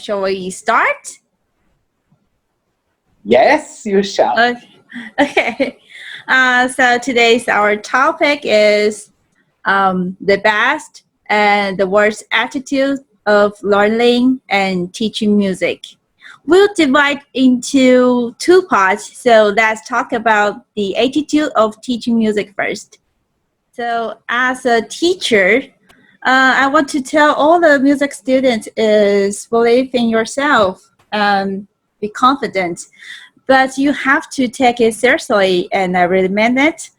shall we start? Yes, you shall. Okay. So today's our topic is the best and the worst attitude of learning and teaching music. We'll divide into two parts. So let's talk about the attitude of teaching music first. So as a teacher, I want to tell all the music students is believe in yourself, be confident, but you have to take it seriously, and I really meant it,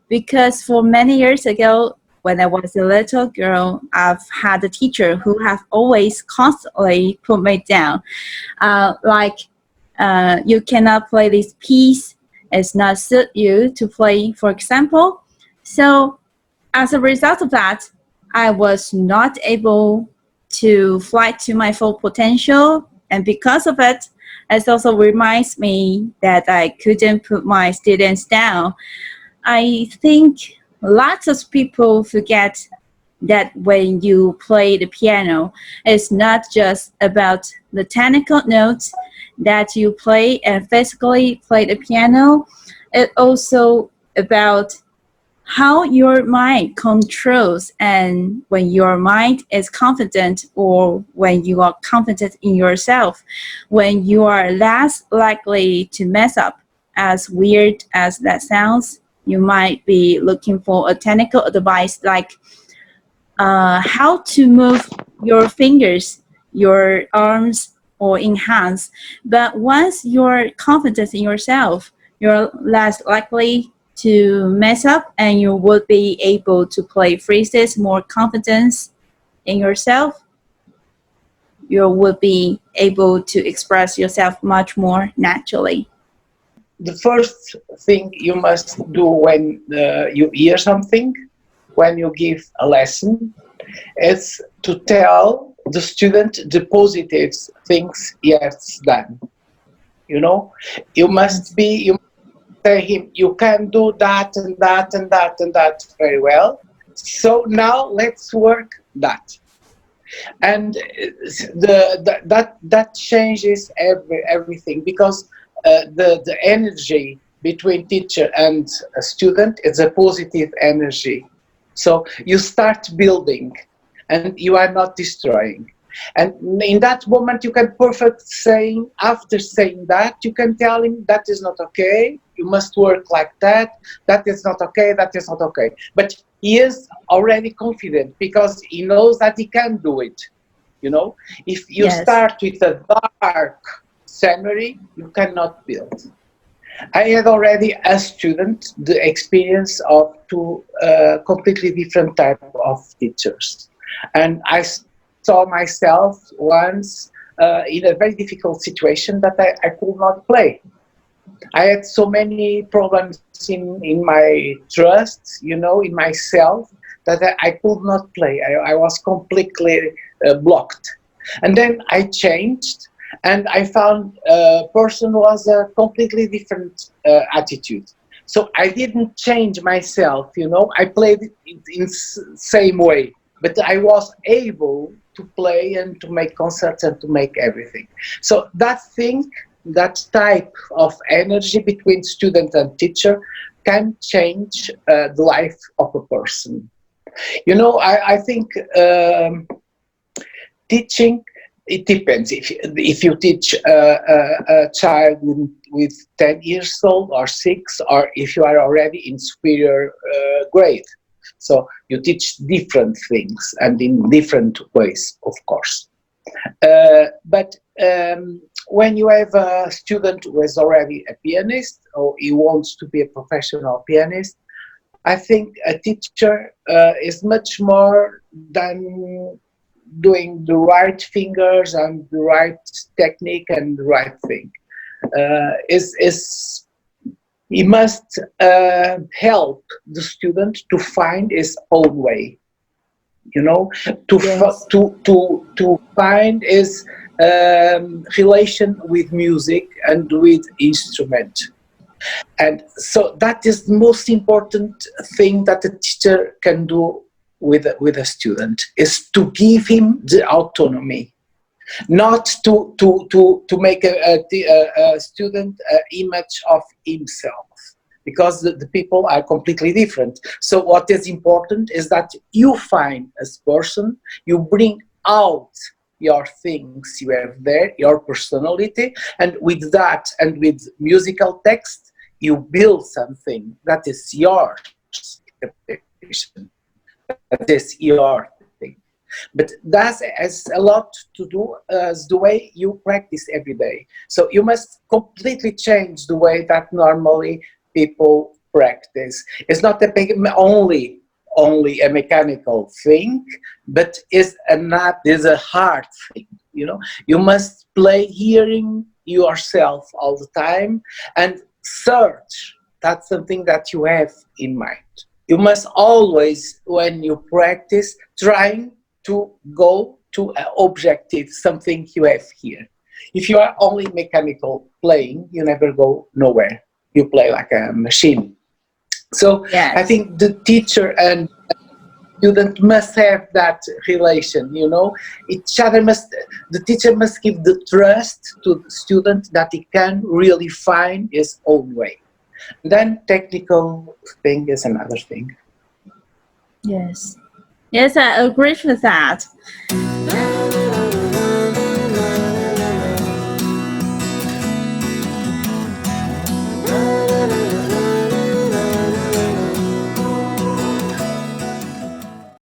because for many years ago, when I was a little girl, I've had a teacher who have always constantly put me down, you cannot play this piece, it's not suit you to play, for example. So as a result of that, I was not able to fly to my full potential, and because of it, it also reminds me that I couldn't put my students down. I think lots of people forget that when you play the piano, it's not just about the technical notes that you play and physically play the piano. It's also about how your mind controls, and when your mind is confident, or when you are confident in yourself, when you are less likely to mess up. As weird as that sounds, you might be looking for a technical advice like how to move your fingers, your arms, or in hands. But once you're confident in yourself, you're less likely to mess up, and you would be able to play phrases more confidence in yourself. You will be able to express yourself much more naturally. The first thing you must do when you hear something, when you give a lesson, is to tell the student the positive things he has done. You must say him, you can do that and that and that and that very well. So now let's work that. And that changes everything, because the energy between teacher and a student is a positive energy. So you start building, and you are not destroying. And in that moment, you can after saying that, you can tell him that is not okay, you must work like that, that is not okay, that is not okay. But he is already confident, because he knows that he can do it. If you start with a dark scenery, you cannot build. I had already as student the experience of two completely different type of teachers. And I saw myself once in a very difficult situation that I could not play. I had so many problems in my trust, in myself, that I could not play. I was completely blocked. And then I changed, and I found a person who was a completely different attitude. So I didn't change myself, I played it in the same way, but I was able to play and to make concerts and to make everything. So that type of energy between student and teacher can change the life of a person. I think teaching, it depends. If you teach a child with 10 years old or 6, or if you are already in superior grade. So you teach different things and in different ways, of course. But when you have a student who is already a pianist, or he wants to be a professional pianist, I think a teacher is much more than doing the right fingers and the right technique and the right thing. He must help the student to find his own way, to find his relation with music and with instrument. And so that is the most important thing that a teacher can do with a student, is to give him the autonomy. not to make a student image of himself, because the people are completely different. So what is important is that you find as person, you bring out your things you have there, your personality, and with that and with musical text, you build something that is yours. That is your thing. But that has a lot to do as the way you practice every day. So you must completely change the way that normally people practice. It's not only a mechanical thing, but is a hard thing. You know, you must play hearing yourself all the time and search. That's something that you have in mind. You must always, when you practice, trying to go to an objective, something you have here. If you are only mechanical playing, you never go nowhere. You play like a machine. So Yes. I think the teacher and student must have that relation, you know. The teacher must give the trust to the student that he can really find his own way. Then technical thing is another thing. Yes. Yes, I agree with that.